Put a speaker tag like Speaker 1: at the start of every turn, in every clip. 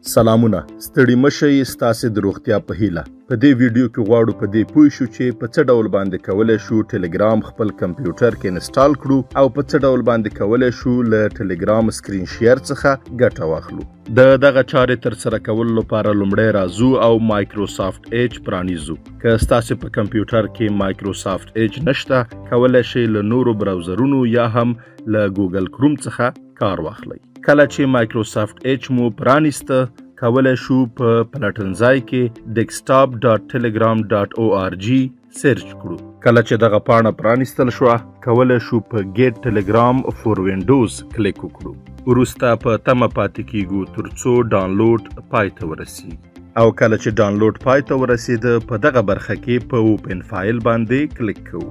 Speaker 1: سلامونه ستړي مشئ ستاسو د روغتیا په هیله په دې ویډیو کې غواړو په دې پوه شو چې په څه ډول باندې کولای شو ټلګرام خپل کمپیوټر کې انسټال کړو او په څه ډول باندې کولای شو له ټلګرام سکرین شیر څخه ګټه واخلو دغه چارې تر سره کولو لپاره لومړی راځو او مایکروسافت ایج پرانیزو که ستاسو په کمپیوټر کې مایکروسافت ایج نشته کولای شئ له نورو براوزرونو یا هم له ګوګل کروم څخه کار واخلئ کله چې مایکروسافت ایج مو پرانیسته کولای شو په پلټنځای کې desktop.telegram.org سرچ کړو کله چې دغه پاڼه پرانیستل شو کولای شو په get telegram for windows کلیک وکړو وروسته په تمه پاتې کیږو ترڅو ډاونلوډ پای ته ورسیږي او کله چې ډاونلوډ پای ته ورسید په دغه برخه کې په اوپن فایل باندې کلیک کوو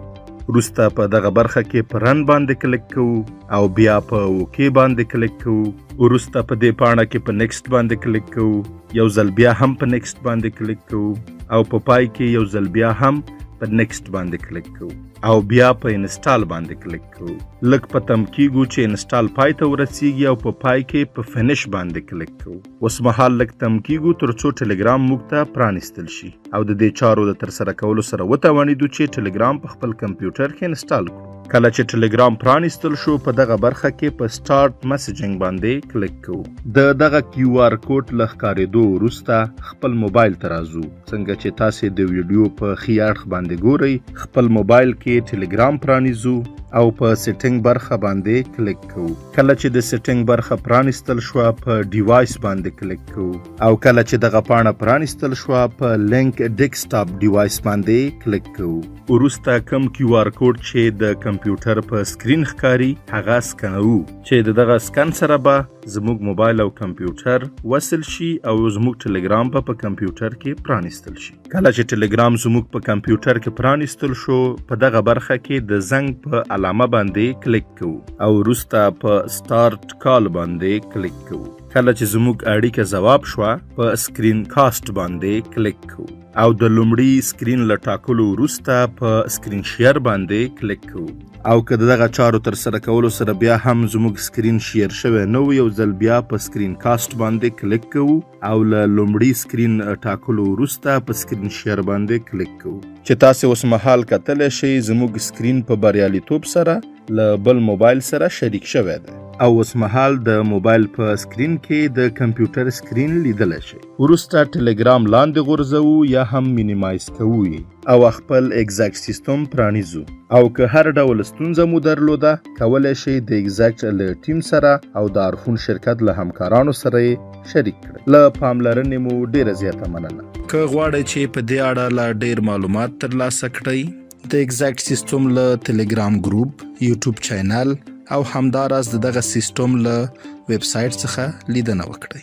Speaker 1: وروسته په دغه برخه کې په رن باندې کلیک کوو او بیا په اوکی باندې کلیک کوو وروسته په دې پاڼه کې په نیکسټ باندې کلیک کوو یو ځل بیا هم په نیکسټ باندې کلیک کوو او په پای کې یو ځل بیا هم په نیکسټ باندې کلیک کوو او بیا په انسټال باندې کلیک کوو لږ په تم کیږو چې انسټال پای ته ورسیږي او په پای کې په فینیش باندې کلیک کوو اوس مهال لږ تم کیږو ترڅو ټلګرام موږ ته پرانیستل شي او د دې چارو د ترسره کولو سره وتوانیدو چې ټلګرام په خپل کمپیوټر کې انسټال کړو کله چې ټلګرام پرانیستل شو په دغه برخه کې په سٹارټ میسیجینګ باندې کلیک کوو دغه کیو آر کوډ له ښکارېدو وروسته خپل موبایل ته راځو څنګه چې تاسو د ویډیو په ښي اړخ باندې ګورئ خپل موبایل کې ټلګرام پرانیزو او په سیټینګ برخه باندې کلیک کوو کله چې د سیټینګ برخه پرانیستل شو په ډیوایس باندې کلیک کوو او کله چې دغه پاڼه پرانیستل شو په لینک ډیسکټاپ ډیوایس باندې کلیک کوو وروسته کوم کیو آر کوډ چې د کمپیوټر په سکرین ښکاري هغه سکنو چې دغه سکن سره به زموږ موبایل او کمپیوټر وصل شي او زموږ ټلګرام په کمپیوټر کې پرانیستل شي کله چې ټلګرام زموږ په کمپیوټر کې پرانیستل شو په دغه برخه کې د زنګ په علامه باندې کلیک کوو او وروسته په سٹارټ کال باندې کلیک کوو کله چې زموږ اړیکه ځواب شوه په سکرین کاست باندې کلیک کوو او د لومړي سکرین له ټاکلو وروسته په سکرین شیر باندې کلیک کوو او که دغه چارو تر سره کولو سره بیا هم زموږ سکرین شیر شوی نو یو ځل بیا په سکرین کاست باندې کلیک کوو او له لومړي سکرین ټاکلو وروسته په سکرین شیر باندې کلیک کوو چې تاسو اوس مهال کتلی شئ زموږ سکرین په بریالیتوب سره له بل موبایل سره شریک شوی دی او اوس مهال د موبایل په سکرین کې د کمپیوټر سکرین لیدلی شئ وروسته ټلګرام لاندې غورځوو یا هم مینیمایز کوو او خپل ایگزیکټ سیستم پرانیزو او که هر ډول ستونزه مو درلوده کولی شئ د ایگزیکټ له ټیم سره او د آرفون شرکت له همکارانو سره شریک کړئ له پاملرنې مو ډیره زیاته مننه که غواړئ چې په دې اړه لا ډیر معلومات ترلاسه کړئ د ایگزیکټ سیستم له ټلګرام ګروپ یوټیوب چینل او همداراز دغه سیستم له ویب سایټ څخه لیدنه وکړئ